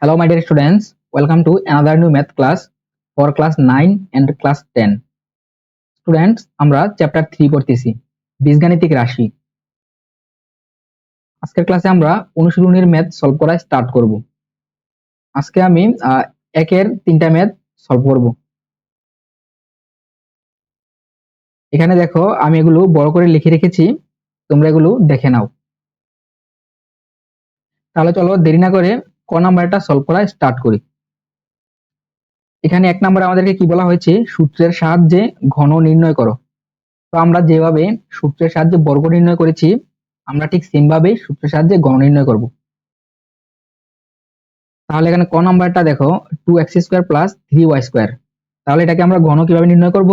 Hello, my dear students. Welcome to another new math class for class 9 and class 10. Students, আমরা chapter 3 পড়তেছি বীজগাণিতিক রাশি। আজকের ক্লাসে আমরা অনুশীলনীর ম্যাথ সলভ করা স্টার্ট করব। আজকে আমি একের 3টা ম্যাথ সলভ করব। এখানে দেখো আমি এগুলো বড় করে লিখে রেখেছি, তোমরা এগুলো দেখে নাও। তাহলে চলো দেরি না করে ক নাম্বারটা সলভ করা স্টার্ট করি। এখানে 1 নম্বরে আমাদেরকে কি বলা হয়েছে, সূত্রের সাহায্যে ঘন নির্ণয় করো। তো আমরা যেভাবে সূত্রের সাহায্যে বর্গ নির্ণয় করেছি, আমরা ঠিক সেম ভাবে সূত্রের সাহায্যে ঘন নির্ণয় করব। তাহলে এখানে ক নাম্বারটা দেখো 2x² + 3y²। তাহলে এটাকে আমরা ঘন কিভাবে নির্ণয় করব?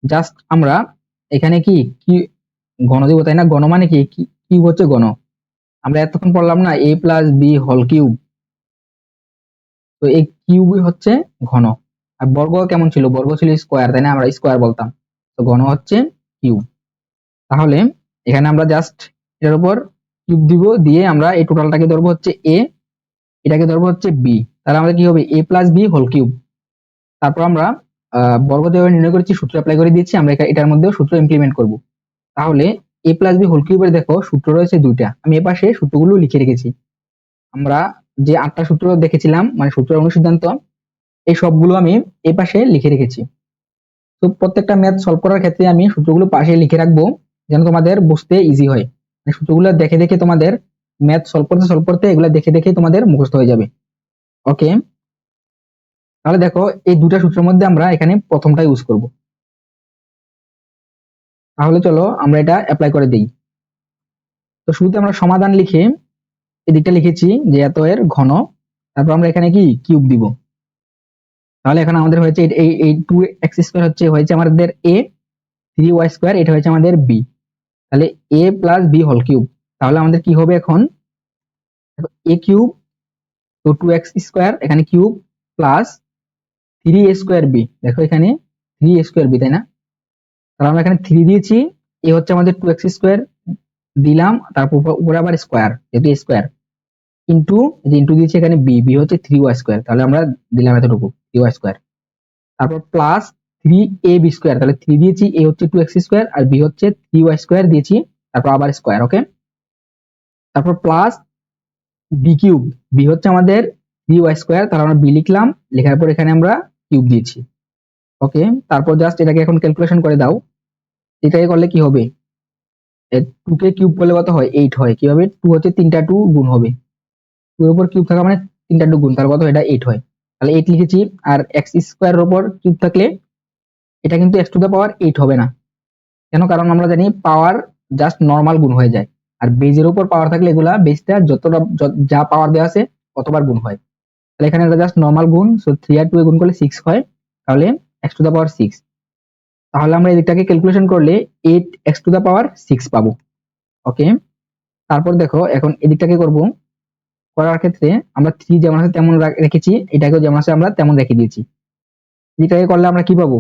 জাস্ট আমরা এখানে কি কি ঘন দেব, তাই না? ঘন মানে কি কিউব হচ্ছে ঘন। আমরা এতক্ষণ পড়লাম না a + b হোল কিউব, তো এই কিউব হচ্ছে ঘন। আর বর্গ কেমন ছিল? বর্গ ছিল স্কয়ার, তাই না? আমরা স্কয়ার বলতাম। তো ঘন হচ্ছে কিউব। তাহলে এখানে আমরা জাস্ট এটার উপর কিউব দিব, দিয়ে আমরা এই টোটালটাকে ধরবো হচ্ছে a, এটাকে ধরবো হচ্ছে b। তাহলে আমাদের কি হবে? a + b whole cube. তারপর আমরা বর্গ যেভাবে নির্ণয় করেছি সূত্র অ্যাপ্লাই করে দিচ্ছি, আমরা এটার মধ্যেও সূত্র ইমপ্লিমেন্ট করব। তাহলে a + b হোল কিউবের দেখো সূত্র রয়েছে দুইটা, আমি এপাশে সূত্রগুলো লিখে রেখেছি। আমরা যে 8টা সূত্র দেখেছিলাম, মানে সূত্রের অনুসিদ্ধান্ত, এই সবগুলো আমি এপাশে লিখে রেখেছি। তো প্রত্যেকটা ম্যাথ সলভ করার ক্ষেত্রে আমি সূত্রগুলো পাশে লিখে রাখবো, যেন তোমাদের বুঝতে ইজি হয়। মানে সূত্রগুলো দেখে দেখে তোমাদের ম্যাথ সলভ করতে এগুলো দেখে দেখে তোমাদের মুখস্থ হয়ে যাবে। ওকে, তাহলে দেখো এই দুটা সূত্রের মধ্যে আমরা এখানে প্রথমটা ইউজ করব। তাহলে চলো আমরা এটা অ্যাপ্লাই করে দিই। তো শুরুতে আমরা সমাধান লিখে এদিকটা লিখেছি যে এত এর ঘন, তারপর আমরা এখানে কি কিউব দিব। তাহলে এখন আমাদের হয়েছে এই 2x² হয়েছে আমাদের a, 3y² এটা হয়েছে আমাদের b। তাহলে a + b হোল কিউব। তাহলে আমাদের কি হবে এখন? a কিউব, তো 2x² এখানে কিউব প্লাস 3a²b, দেখো এখানে 3a²b, তাই না? তাহলে আমরা এখানে 3 দিয়েছি, এ হচ্ছে আমাদের 2x² দিলাম, তারপর উপরে আবার স্কয়ার, যেহেতু স্কয়ার, ইনটু যে ইনটু দিয়েছি এখানে b হচ্ছে 3y²। তাহলে আমরা দিলাম এতটুকু 3y²। তারপর প্লাস 3ab², তাহলে 3 দিয়েছি, a হচ্ছে 2x² আর b হচ্ছে 3y² দিয়েছি, তারপর আবার স্কয়ার। ওকে, তারপর প্লাস বি কিউব, বি হচ্ছে আমাদের 3y², তাহলে আমরা বি লিখলাম, লেখার পর এখানে আমরা কিউব দিয়েছি। ওকে, তারপর জাস্ট এটাকে এখন ক্যালকুলেশন করে দাও। এটাকে করলে কি হবে? 2 কে কিউব করলে কত হয়? 8 হয়। কিভাবে? 2 হচ্ছে 3টা 2 গুণ হবে, 2 এর উপর কিউব থাকা মানে 3টা 2 গুণ, তার কত? এটা 8 হয়। তাহলে 8 লিখেছি। আর x² এর উপর কিউব থাকলে এটা কিন্তু x⁻8 হবে না। কেন? কারণ আমরা জানি পাওয়ার জাস্ট নরমাল গুণ হয়ে যায়, আর বেজের উপর পাওয়ার থাকলে এগুলা বেজটা যতটা যা পাওয়ার দেওয়া আছে কতবার গুণ হয়। তাহলে এখানে এটা জাস্ট নরমাল গুণ, সো 3 আর 2 এ গুণ করলে 6 হয়, তাহলে x⁻6। তাহলে আমরা এদিকটাকে ক্যালকুলেশন করলে 8x⁻6 পাবো। ওকে, তারপর দেখো এখন এদিকটাকে করব। করার ক্ষেত্রে আমরা 3 যেমন আছে তেমন রেখেছি, এটাকেও যেমন আছে আমরা তেমন রেখে দিয়েছি। এদিকটাকে করলে আমরা কি পাবো?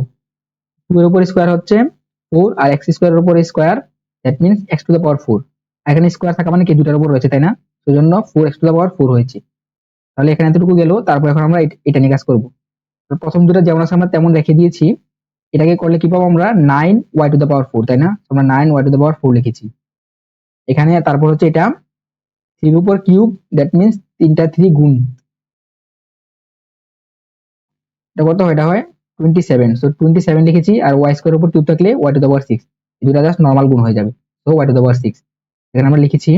2 এর উপর স্কয়ার হচ্ছে 4, আর x² এর উপর স্কয়ার, দ্যাট মিন্স x⁻4। এখানে স্কয়ার থাকা মানে কি দুটার উপর রয়েছে, তাই না? সেজন্য 4x⁻4 হয়েছে। তাহলে এখানে এতটুকু গেল। তারপর এখন আমরা এটা নিয়ে কাজ করব। প্রথম দুটো যেমন আছে আমরা তেমন রেখে দিয়েছি। এটাকে করলে কি পাবো আমরা? 9y⁻4, তাই না? আমরা 9y⁻4 লিখেছি এখানে। তারপর হচ্ছে এটা 3 এর উপর কিউব, দ্যাট মিন্স 3টা 3 গুণ, এটা কত হয়? এটা হয় 27। সো 27 লিখেছি, আর y² এর উপর কিউব থাকলে y⁻6, দুটো জাস্ট নরমাল গুণ হয়ে যাবে, তো y⁻6 এখানে আমরা লিখেছি।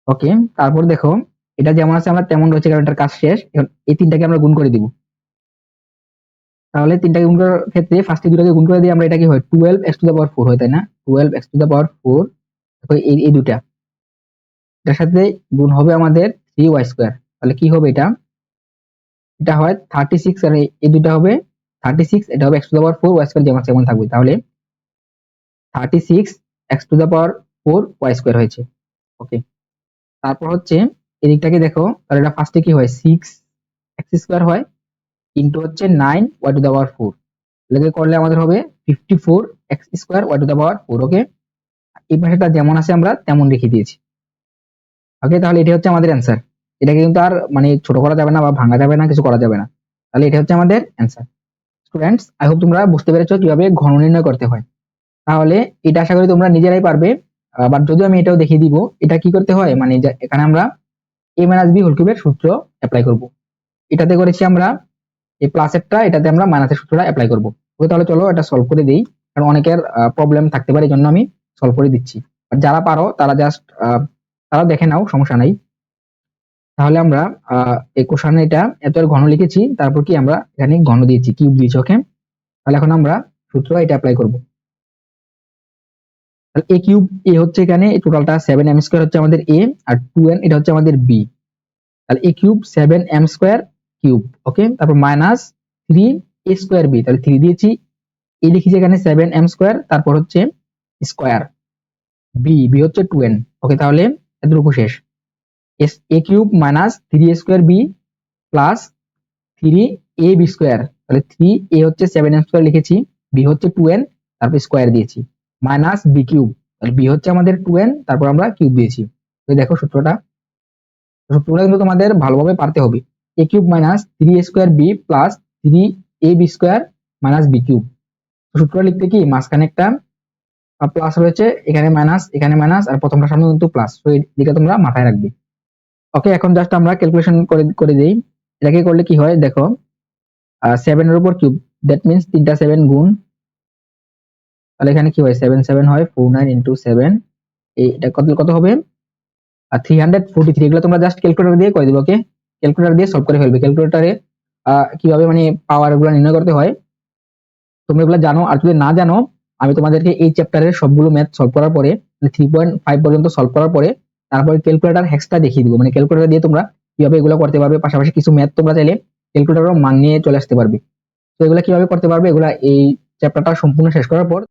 ওকে, তারপর দেখো এটা যেমন আছে আমরা তেমন রয়েছে, কারণ এটার কাজ শেষ। এখন এই তিনটাকে আমরা গুণ করে দিব। তাহলে তিনটাকে গুণ করার ক্ষেত্রে ফার্স্টে দুটাকে গুণ করে দিয়ে আমরা এটা কি হয়? 12x⁻4 হয়, তাই না? 12x⁻4, দেখো এই দুটা, এটার সাথে গুণ হবে আমাদের 3y²। তাহলে কি হবে? এটা এটা হয় 36, আর এই দুটা হবে 36, এটা হবে x⁻4, y² যেমন তেমন থাকবে। তাহলে 36x⁻4 y² হয়েছে। ওকে, তারপর হচ্ছে এদিকটাকে দেখো, তাহলে এটা ফার্স্টে কি হয়? 6x² হয়, ইনটু হচ্ছে 9y⁻4, এটাকে করলে আমাদের হবে 54x² y⁻4। ওকে, এই পাশেটা যেমন আছে আমরা তেমন রেখে দিয়েছি। ওকে, তাহলে এটা হচ্ছে আমাদের অ্যান্সার। এটাকে কিন্তু আর মানে ছোট করা যাবে না বা ভাঙা যাবে না, কিছু করা যাবে না। তাহলে এটা হচ্ছে আমাদের অ্যান্সার। স্টুডেন্টস, আই হোপ তোমরা বুঝতে পেরেছো কিভাবে ঘন নির্ণয় করতে হয়। তাহলে এটা আশা করি তোমরা নিজেরাই পারবে। বাট যদিও আমি এটাও দেখিয়ে দিব এটা কি করতে হয়, মানে এখানে আমরা a মাইনাস বি হোল কিউবের সূত্র অ্যাপ্লাই করব। এটাতে করেছি আমরা এই প্লাসেরটা, এটাতে আমরা মাইনাসের সূত্রটা অ্যাপ্লাই করব। ওকে, তাহলে চলো এটা সলভ করে দেই, কারণ অনেকের প্রবলেম থাকতে পারে, এই জন্য আমি সলভ করে দিচ্ছি। আর যারা পারো তারা জাস্ট তারা দেখে নাও, সমস্যা নাই। তাহলে আমরা এই কোশ্চেনে এটা এত এর ঘন লিখেছি, তারপর কি আমরা এখানে ঘন দিয়েছি, কিউব দিয়েছি। ওকে, তাহলে এখন আমরা সূত্র এটা অ্যাপ্লাই করব। তাহলে a কিউব a হচ্ছে এখানে টোটালটা 7m স্কয়ার হচ্ছে আমাদের a, আর 2n এটা হচ্ছে আমাদের b। তাহলে a cube 7m square cube. Okay, তারপর মাইনাস 3a স্কয়ার b, তাহলে 3 দিয়েছি, a লিখেছি এখানে 7m স্কয়ার, তারপর হচ্ছে স্কয়ার b হচ্ছে 2n। ওকে, তাহলে এতটুকু শেষ। a cube minus 3a square b plus 3ab square, তাহলে 3a হচ্ছে 7m স্কয়ার লিখেছি, b হচ্ছে 2n, তারপর স্কয়ার দিয়েছি, মাইনাস b কিউব, তাহলে b হচ্ছে আমাদের 2n, তারপর আমরা কিউব দিয়েছি। তো দেখো সূত্রটা কিন্তু তোমাদের ভালোভাবে পারতে হবে। a cube minus 3a square b plus 3ab square minus b cube. সূত্রটা লিখতে কি মাঝখানে একটা প্লাস রয়েছে, এখানে মাইনাস আর প্রথমটার সামনে কিন্তু প্লাস, তো এই দিকটা তোমরা মাথায় রাখবে। ওকে, এখন জাস্ট আমরা ক্যালকুলেশন করে দেই। এটাকে করলে কি হয় দেখো, 7 এর উপর কিউব, দ্যাট মিন্স 3টা 7 গুণ, তাহলে এখানে কি হয় 7 7 হয় 49 ইনটু 7, এটা কত হবে 343। এগুলো তোমরা জাস্ট ক্যালকুলেটর দিয়ে করে দিবে। ওকে, ক্যালকুলেটর দিয়ে সলভ করে ফেলবে। ক্যালকুলেটরে কিভাবে মানে পাওয়ার গুলো নির্ণয় করতে হয় তোমরা এগুলো জানো, আর যদি না জানো আমি তোমাদেরকে এই চ্যাপ্টারের সবগুলো ম্যাথ সলভ করার পরে 3.5 পর্যন্ত সলভ করার পরে তারপরে ক্যালকুলেটর হ্যাক্সটা দেখিয়ে দিব, মানে ক্যালকুলেটর দিয়ে তোমরা কিভাবে এগুলো করতে পারবে। পাশাপাশি কিছু ম্যাথ তোমরা চাইলে ক্যালকুলেটরও মান নিয়ে চলে আসতে পারবে। তো এগুলা কিভাবে করতে পারবে, এগুলা এই চ্যাপ্টারটা সম্পূর্ণ শেষ করার পর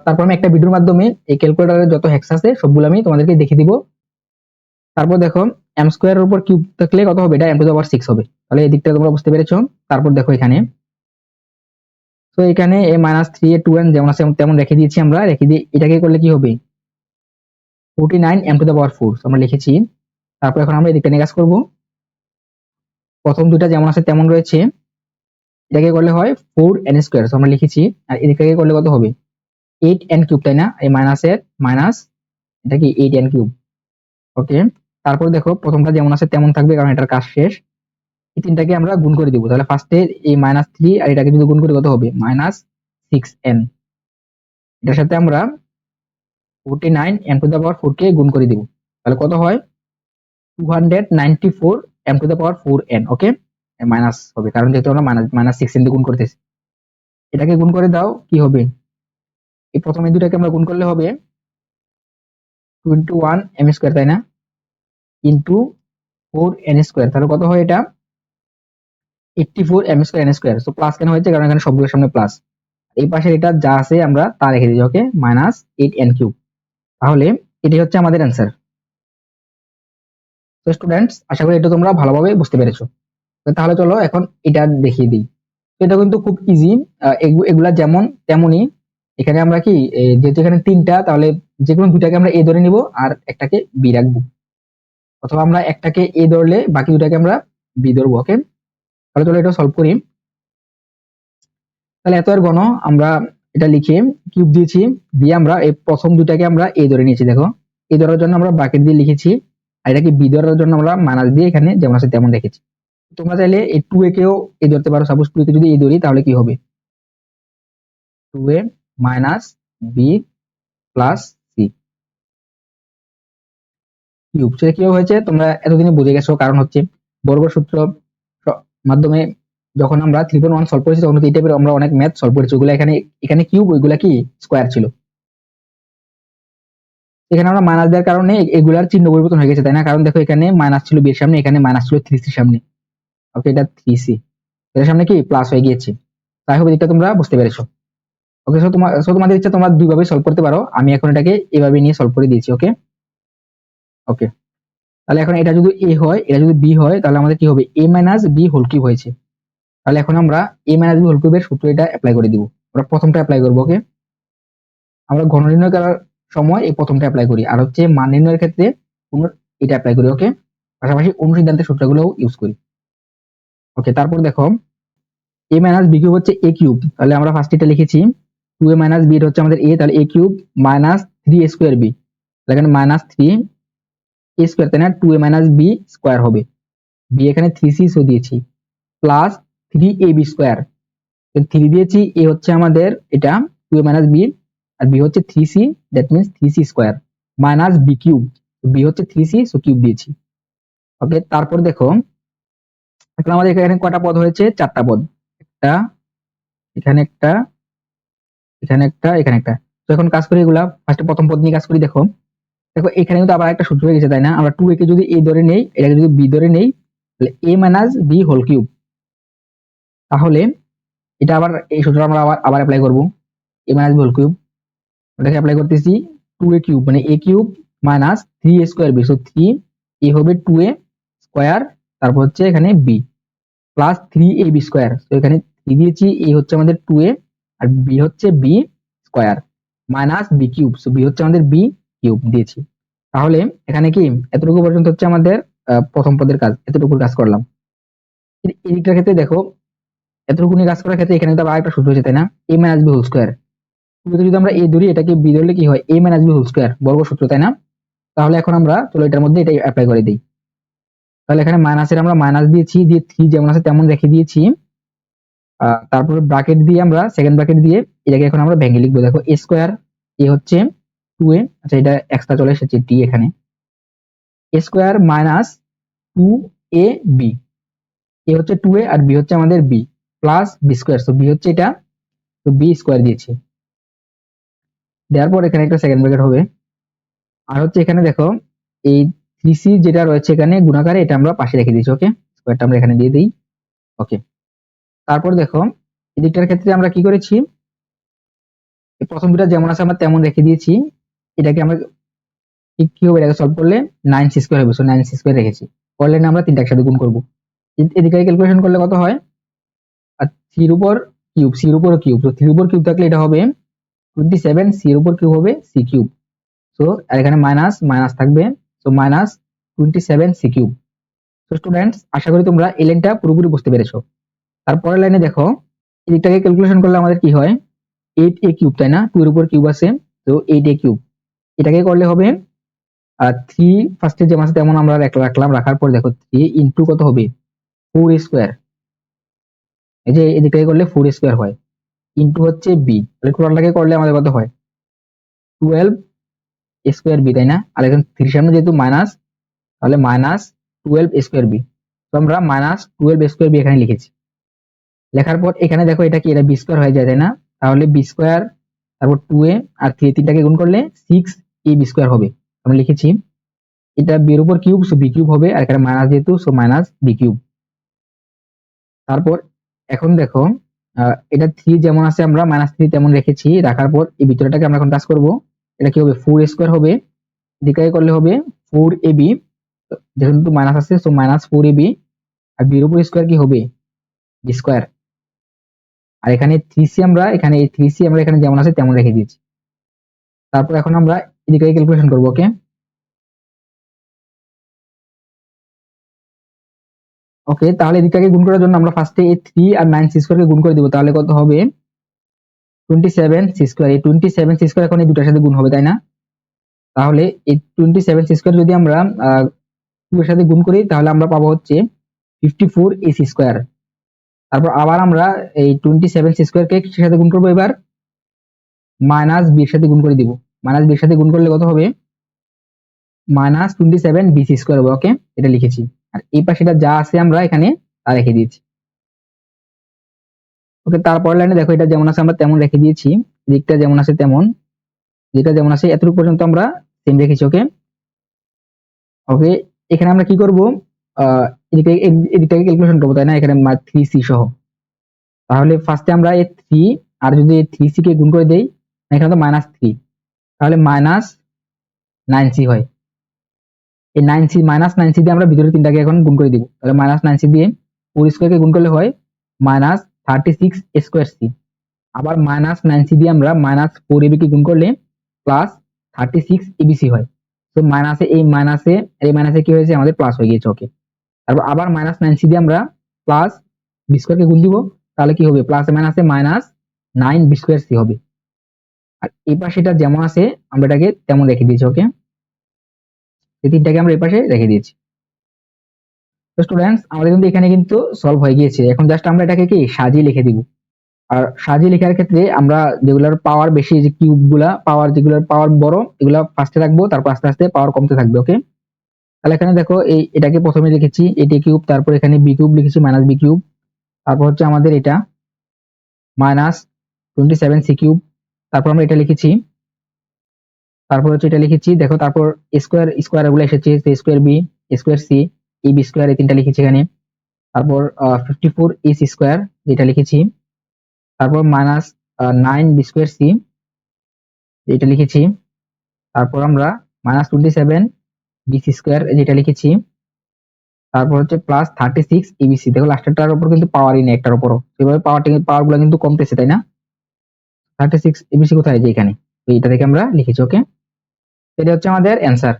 তারপর আমি একটা ভিডিওর মাধ্যমে এই ক্যালকুলেটরের যত হ্যাক্স আছে সবগুলো আমি তোমাদেরকে দেখিয়ে দিব। তারপর দেখো এম স্কোয়ারের উপর কিউব থাকলে কত হবে, এটা m টু দি পাওয়ার 6 হবে। তাহলে এই দিকটা তোমরা বুঝতে পেরেছো। তারপর দেখো এখানে, তো এখানে a মাইনাস 3a 2n যেমন আছে তেমন রেখে দিয়েছি আমরা, রেখে দিয়ে এটাকে করলে কি হবে 49 m টু দি পাওয়ার 4 আমরা লিখেছি। তারপর এখন আমরা এই দিকটা নিয়ে কাজ করব। প্রথম দুটা যেমন আছে তেমন রয়েছে, এটাকে করলে হয় 4n স্কয়ার, আমরা লিখেছি। আর এদিকে করলে কত হবে 8n কিউব, তাই না, এই মাইনাসের মাইনাস, এটা কি 8n কিউব। ওকে, তারপর দেখো প্রথমটা যেমন আছে তেমন থাকবে, কারণ এটার কাজ শেষ। এই তিনটাকে আমরা গুণ করে দিব। তাহলে ফার্স্টে এই -3 আর এটাকে যদি গুণ করি কত হবে -6n, এটার সাথে আমরা 49 m টু দি পাওয়ার 4 কে গুণ করে দিব। তাহলে কত হয় 294 m to the power 4n। Okay, minus হবে কারণ যেহেতু আমরা -6n দিয়ে গুণ করতেছি। এটাকে গুণ করে দাও, কি হবে এই প্রথমে দুটাকে আমরা গুণ করলে হবে 21 m স্কয়ার, তাই না, ইনটু 4n স্কয়ার, তাহলে কত হয় এটা 84 m square n square. So plus কেন হয়েছে, কারণ এখানে সবগুলোর সামনে প্লাস। এই পাশে এটা যা আছে আমরা তা রেখে দিই। ওকে, -8n কিউব। তাহলে এটাই হচ্ছে আমাদের অ্যান্সার। তো স্টুডেন্টস, আশা করি এটা তোমরা ভালোভাবে বুঝতে পেরেছো। তো তাহলে চলো এখন এটা দেখিয়ে দিই। তো এটা কিন্তু খুব ইজি, এগুলা যেমন তেমনই। এখানে আমরা কি যেহেতু এখানে তিনটা, তাহলে যে কোনো দুটাকে আমরা এ ধরে নিব আর একটাকে বি রাখবো, অথবা আমরা একটাকে এ ধরলে বাকি দুটাকে আমরা বি ধরবো। ওকে, তাহলে চলো এটা সলভ করি। তাহলে এত এর ঘন আমরা এটা লিখে কিউব দিয়েছি, দিয়ে আমরা এই প্রথম দুটাকে আমরা এ ধরে নিয়েছি। দেখো এ ধরার জন্য আমরা ব্র্যাকেট দিয়ে লিখেছি, আর এটাকে বি ধরার জন্য আমরা মাইনাস দিয়ে এখানে যেমন আছে তেমন রেখেছি। তোমরা চাইলে এই 2a কেও এ ধরতে পারো। সাপোজ 2a কে যদি এ ধরি তাহলে কি হবে 2a minus B plus C cube. সেটা কিভাবে হয়েছে তোমরা এতদিনে বুঝে গেছো, কারণ হচ্ছে বর্গ সূত্র মাধ্যমে যখন আমরা 3.1 সলভ করেছি তখন এই টাইপের আমরা অনেক ম্যাথ সলভ করেছি। ওগুলো এখানে এখানে কিউব, ওইগুলা কি স্কয়ার ছিল। এখানে আমরা মাইনাস দেওয়ার কারণে এগুলার চিহ্ন পরিবর্তন হয়ে গেছে, তাই না, কারণ দেখো এখানে মাইনাস ছিল বি এর সামনে, এখানে মাইনাস ছিল 3c সামনে। ওকে, এটা 3c এর সামনে কি প্লাস হয়ে গিয়েছে। তাই হবে এটা তোমরা বুঝতে পেরেছো। ওকে, তোমাদের ইচ্ছা তোমরা দুইভাবে সলভ করতে পারো, আমি এখন এটাকে এভাবে নিয়ে সলভ করে দিয়েছি। ওকে ওকে, তাহলে এখন এটা যদি এ হয়, এটা যদি বি হয়, তাহলে আমাদের কি হবে a minus B whole cube হয়েছে। তাহলে এখন আমরা a মাইনাস বি হোল কিউবের সূত্র এটা অ্যাপ্লাই করে দিব। আমরা প্রথমটা অ্যাপ্লাই করবো। ওকে, আমরা ঘন নির্ণয় করার সময় এই প্রথমটা অ্যাপ্লাই করি, আর হচ্ছে মান নির্ণয়ের ক্ষেত্রে এটা অ্যাপ্লাই করি। ওকে, পাশাপাশি অনুসিদ্ধান্তের সূত্রগুলো ইউজ করি। ওকে, তারপর দেখো a মাইনাস বি কিউব হচ্ছে a কিউব, তাহলে আমরা ফার্স্ট এটা লিখেছি 2a মাইনাস বি হচ্ছে আমাদের a, তাহলে a cube minus 3a square b, এখানে মাইনাস 3a স্কয়ার, তাই না, 2a মাইনাস b স্কয়ার হবে, b এখানে 3c সো দিয়েছি, প্লাস 3ab স্কয়ার, 3 দিয়েছি, a হচ্ছে আমাদের এটা 2a মাইনাস b, আর b হচ্ছে 3c, that means 3c square, minus b cube, b হচ্ছে 3c সো কিউব দিয়েছি। ওকে, তারপর দেখো এখন আমাদের এখানে কয়টা পদ হয়েছে, 4টা পদ, একটা, এখানে একটা, এখানে একটা, এখানে একটা। তো এখন কাজ করি এগুলা, ফার্স্টে প্রথম পদ নিয়ে কাজ করি। দেখো দেখো এখানে কিন্তু আবার একটা সূত্র হয়ে গেছে, তাই না, আমরা 2a কে যদি a ধরে নেই, এটাকে যদি b ধরে নেই, তাহলে a minus b whole cube, তাহলে এটা আবার এই সূত্র আমরা আবার আবার অ্যাপ্লাই করব, a minus b whole cube, ওটাকে অ্যাপ্লাই করতেছি 2a কিউব মানে a cube minus 3a square b, so 3a হবে 2a স্কয়ার, তারপর হচ্ছে এখানে b প্লাস 3ab স্কয়ার, তো এখানে 3 দিয়েছি, a হচ্ছে আমাদের 2a আর b হচ্ছে b square, minus b cube, so b হচ্ছে আমাদের b কিউব দিয়েছি। তাহলে এখানে কি এতটুকু পর্যন্ত হচ্ছে আমাদের প্রথম পদের কাজ, এতটুকুর কাজ করলাম। এই দিকটার ক্ষেত্রে দেখো এতটুকু নিয়ে কাজ করার ক্ষেত্রে এখানে কিন্তু আবার একটা সূত্র হচ্ছে, তাই না, a minus b whole square, যদি আমরা a ধরি এটাকে b ধরলে কি হয়, a minus b whole square, বর্গ সূত্র, তাই না। তাহলে এখন আমরা চলো এটার মধ্যে এটাই অ্যাপ্লাই করে দিই। তাহলে এখানে মাইনাসের আমরা মাইনাস দিয়েছি, দিয়ে 3 যেমন আছে তেমন রেখে দিয়েছি, তারপরে ব্র্যাকেট দিয়ে আমরা সেকেন্ড ব্র্যাকেট দিয়ে এটাকে এখন আমরা ভেঙে লিখবো। দেখো a স্কয়ার, a হচ্ছে 2a, আচ্ছা এটা এক্সট্রা চলে এসেছে t এখানে, a square minus 2ab, a হচ্ছে 2a আর b হচ্ছে আমাদের b, plus b square, so b হচ্ছে এটা, তো b স্কয়ার দিয়েছি, দেওয়ার পর এখানে একটা সেকেন্ড ব্র্যাকেট হবে, আর হচ্ছে এখানে দেখো এই 3c যেটা রয়েছে এখানে গুণাকারে, এটা আমরা পাশে রেখে দিয়েছি। ওকে, স্কয়ারটা আমরা এখানে দিয়ে দিই। ওকে, তারপর দেখো এদিকটার ক্ষেত্রে আমরা কি করেছি, প্রথম দুটা যেমন আছে আমরা তেমন রেখে দিয়েছি, এটাকে আমরা কি হবে, এটাকে সলভ করলে 9c স্কয়ার হবে, সো 9c স্কয়ার রেখেছি, করলে না আমরা তিনটা একসাথে গুণ করব, এদিকে ক্যালকুলেশন করলে কত হয়, আর 3 এর উপর কিউব, c এর উপর কিউব, তো 3 এর উপর কিউব থাকলে এটা হবে 27, c এর উপর কিউব হবে c কিউব, সো আর এখানে মাইনাস মাইনাস থাকবে, সো মাইনাস 27c কিউব। তো স্টুডেন্টস আশা করি তোমরা এই লাইনটা পুরোপুরি বুঝতে পেরেছো। তারপরের লাইনে দেখো এদিকটাকে ক্যালকুলেশন করলে আমাদের কি হয়, 8a কিউব, তাই না, 2 এর উপর কিউব আছে, তো 8a কিউব, এটাকে করলে হবে 3 ফার্স্টে যেমন আছে তেমন আমরা রাখলাম, রাখার পর দেখো 3 ইনটু কত হবে 4 স্কয়ার, এই যে এদিকটাকে করলে 4 স্কয়ার হয়, ইনটু হচ্ছে b, তাহলে টোটালটাকে করলে আমাদের কত হয় 12 স্কয়ার b, তাই না, আর এখন 3 সামনে যেহেতু মাইনাস, তাহলে মাইনাস 12 স্কয়ার b, তো আমরা মাইনাস 12 স্কয়ার b এখানে লিখেছি। লেখার পর এখানে দেখো এটা কি, এটা বি স্কয়ার হয়ে যায়, তাই না, তাহলে বি স্কয়ার, তারপর 2a আর 3 তিনটাকে গুণ করলে 6ab স্কয়ার হবে, আমরা লিখেছি এটা b এর উপর কিউব, সো b কিউব হবে, আর এখানে মাইনাস যেহেতু সো মাইনাস b কিউব। তারপর এখন দেখো এটা 3 যেমন আছে আমরা মাইনাস 3 তেমন রেখেছি, রাখার পর এই ভিতরটাকে আমরা এখন কাজ করব, এটা কি হবে 4 স্কয়ার হবে, এদিকে করলে হবে 4ab, যেহেতু মাইনাস আছে সো মাইনাস 4ab, আর b এর উপর স্কয়ার কি হবে b স্কয়ার, আর এখানে 3c আমরা এখানে এই 3c আমরা এখানে যেমন আছে তেমন রেখে দিয়েছি। তারপর এখন আমরা এদিকে ক্যালকুলেশন করব। ওকে, ওকে, তাহলে এদিকটাকে গুণ করার জন্য আমরা ফার্স্টে এই 3 আর 9c স্কয়ারকে গুণ করে দেব, তাহলে কত হবে 27c স্কয়ার, এই 27c স্কয়ার এখন এই দুটার সাথে গুণ হবে, তাই না, তাহলে এই 27c স্কয়ার যদি আমরা 2 এর সাথে গুণ করি তাহলে আমরা পাবো হচ্ছে 54ac স্কয়ার। তারপর আবার আমরা এই 27c স্কয়ারকে কিসের সাথে গুণ করব, এবার মাইনাস b এর সাথে গুণ করে দিব, মাইনাস b এর সাথে গুণ করলে কত হবে মাইনাস 27bc স্কয়ার হবে। ওকে, এটা লিখেছি, আর এই পাশেটা যা আছে আমরা এখানে তা রেখে দিয়েছি। ওকে, তারপর লাইনে দেখো এটা যেমন আছে আমরা তেমন রেখে দিয়েছি, দিকটা যেমন আছে তেমন, দিকটা যেমন আছে এতটুকু পর্যন্ত আমরা সেম রেখেছি। ওকে, ওকে, এখানে আমরা কি করব, এদিকটাকে ক্যালকুলেশন করবো, তাই না, এখানে 3c সহ, তাহলে ফার্স্টে আমরা এই 3 আর যদি 3c কে গুণ করে দেই, এখানে তো মাইনাস 3, তাহলে মাইনাস 9c হয়, এই 9c মাইনাস 9c দিয়ে আমরা ভিতরে তিনটাকে এখন গুণ করে দিব, তাহলে মাইনাস 9c দিয়ে 4 স্কয়ারকে গুণ করলে হয় মাইনাস 36 স্কয়ার c, আবার মাইনাস 9c দিয়ে আমরা মাইনাস 4ab কে গুণ করলে প্লাস 36 abc হয়, তো মাইনাসে এই মাইনাসে কি হয়েছে আমাদের প্লাস হয়ে গিয়েছে। ওকে, তারপর আবার -9c দিয়ে আমরা প্লাস বি স্কোয়ারকে গুণ দিব, তাহলে কি হবে প্লাস মাইনাসে -9 b² c হবে। আর এই পাশে এটা যেমন আছে আমরা এটাকে তেমন রেখে দিয়েছি। ওকে, এই তিনটাকে আমরা এই পাশে রেখে দিয়েছি। তো স্টুডেন্টস আমাদের কিন্তু এখানে কিন্তু সলভ হয়ে গিয়েছে। এখন জাস্ট আমরা এটাকে কি সাজিয়ে লিখে দিব। আর সাজিয়ে লেখার ক্ষেত্রে আমরা যেগুলোর পাওয়ার বেশি, যে কিউব গুলা পাওয়ার, যেগুলোর পাওয়ার বড় এগুলা ফার্স্টে রাখবো, তারপর আস্তে আস্তে পাওয়ার কমতে থাকবে। ওকে, তাহলে এখানে দেখো এটাকে প্রথমে লিখেছি এটি কিউব, তারপর এখানে বি কিউব লিখেছি -b³, তারপর হচ্ছে আমাদের এটা -27c কিউব, তারপর আমরা এটা লিখেছি, তারপর হচ্ছে এটা লিখেছি দেখো, তারপর স্কোয়ার এগুলো এসেছে, স্কোয়ার বি, স্কোয়ার সি, এই বি স্কোয়ার, এই তিনটা লিখেছি এখানে। তারপর 54ac² যেটা লিখেছি, তারপর -9b²c যেটা লিখেছি, তারপর আমরা -27bc² যেটা লিখেছি, তারপর হচ্ছে +36abc। দেখো লাস্টেরটার উপর কিন্তু পাওয়ারই নেই, একটার উপরও সেভাবে পাওয়ার গুলো কিন্তু কমতেছে, তাই না? 36abc কোথায়, যে এখানে, তো এটা থেকে আমরা লিখেছি। ওকে, এটা হচ্ছে আমাদের অ্যান্সার।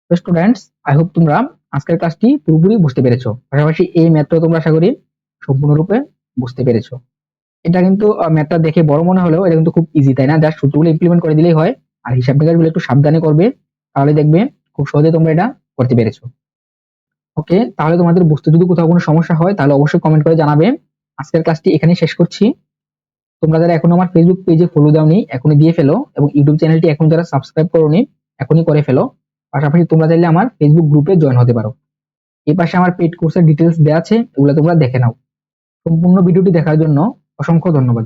তো স্টুডেন্টস, আই হোপ তোমরা আজকের ক্লাসটি পুরোপুরি বুঝতে পেরেছো, পাশাপাশি এই ম্যাথটাও তোমরা আশা করি সম্পূর্ণরূপে বুঝতে পেরেছো। এটা কিন্তু ম্যাথটা দেখে বড় মনে হলেও এটা কিন্তু খুব ইজি, তাই না? জাস্ট সূত্রগুলো ইমপ্লিমেন্ট করে দিলেই হয়। আর হিসাব নিকাশগুলো একটু সাবধানে করবে, তাহলে দেখবে খুব সহজে তোমরা এটা করতে পেরেছো। ওকে, তাহলে তোমাদের বুঝতে যদি কোথাও কোনো সমস্যা হয় তাহলে অবশ্যই কমেন্ট করে জানাবে। আজকের ক্লাসটি এখানে শেষ করছি। তোমরা যারা এখনো আমার ফেসবুক পেজে ফলো দাওনি এখনই দিয়ে ফেলো, এবং ইউটিউব চ্যানেলটি এখন যারা সাবস্ক্রাইব করোনি এখনই করে ফেলো। পাশাপাশি তোমরা চাইলে আমার ফেসবুক গ্রুপে জয়েন হতে পারো। এই পাশে আমার পেইড কোর্সের ডিটেলস দেওয়া আছে, এগুলো তোমরা দেখে নাও। সম্পূর্ণ ভিডিওটি দেখার জন্য অসংখ্য ধন্যবাদ।